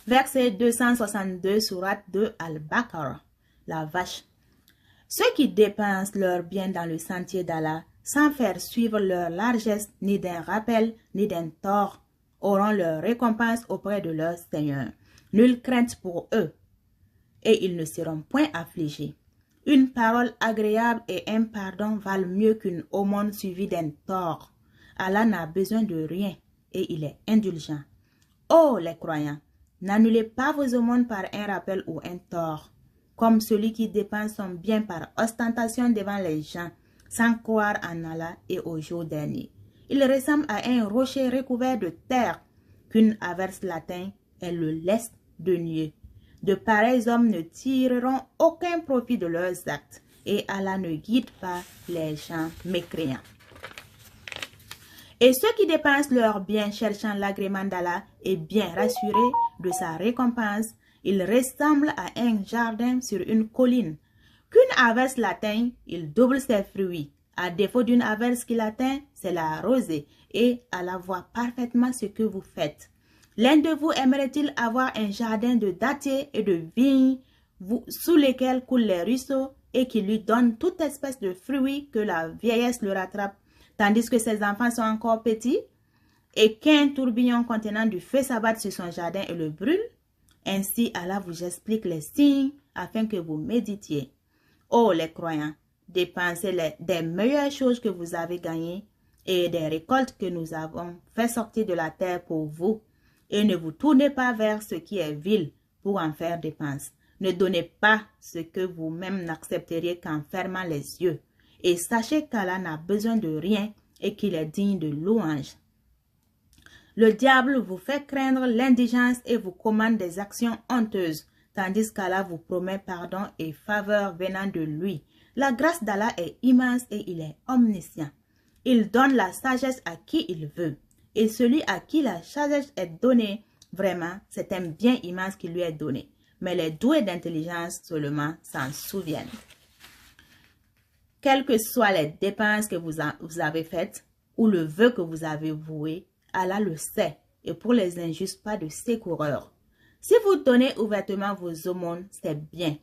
Verset 262, sourate de Al-Baqarah, la vache. Ceux qui dépensent leurs biens dans le sentier d'Allah, sans faire suivre leur largesse, ni d'un rappel, ni d'un tort, auront leur récompense auprès de leur Seigneur. Nulle crainte pour eux, et ils ne seront point affligés. Une parole agréable et un pardon valent mieux qu'une aumône suivie d'un tort. Allah n'a besoin de rien, et il est indulgent. Ô les croyants, n'annulez pas vos aumônes par un rappel ou un tort, comme celui qui dépense son bien par ostentation devant les gens, sans croire en Allah et au jour dernier. Il ressemble à un rocher recouvert de terre qu'une averse l'atteint et le laisse de nier. De pareils hommes ne tireront aucun profit de leurs actes, et Allah ne guide pas les gens mécréants. Et ceux qui dépensent leurs biens cherchant l'agrément d'Allah et bien rassurés de sa récompense, ils ressemblent à un jardin sur une colline. Qu'une averse l'atteint, il double ses fruits. À défaut d'une averse qui l'atteint, c'est la rosée, et Allah voit parfaitement ce que vous faites. L'un de vous aimerait-il avoir un jardin de dattiers et de vignes sous lesquels coulent les ruisseaux et qui lui donne toute espèce de fruits que la vieillesse le rattrape, tandis que ses enfants sont encore petits, et qu'un tourbillon contenant du feu s'abatte sur son jardin et le brûle? Ainsi, Allah vous explique les signes afin que vous méditiez. Ô les croyants, dépensez des meilleures choses que vous avez gagnées et des récoltes que nous avons fait sortir de la terre pour vous. Et ne vous tournez pas vers ce qui est vil pour en faire dépense. Ne donnez pas ce que vous-même n'accepteriez qu'en fermant les yeux. Et sachez qu'Allah n'a besoin de rien et qu'il est digne de louange. Le diable vous fait craindre l'indigence et vous commande des actions honteuses, tandis qu'Allah vous promet pardon et faveur venant de lui. La grâce d'Allah est immense et il est omniscient. Il donne la sagesse à qui il veut. Et celui à qui la sagesse est donnée, vraiment, c'est un bien immense qui lui est donné. Mais les doués d'intelligence seulement s'en souviennent. Quelles que soient les dépenses que vous avez faites ou le vœu que vous avez voué, Allah le sait. Et pour les injustes, pas de secoureur. Si vous donnez ouvertement vos aumônes, c'est bien.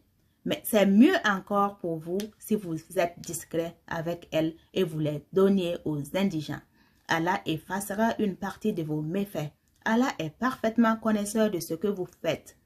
Mais c'est mieux encore pour vous si vous êtes discret avec elles et vous les donniez aux indigents. Allah effacera une partie de vos méfaits. Allah est parfaitement connaisseur de ce que vous faites.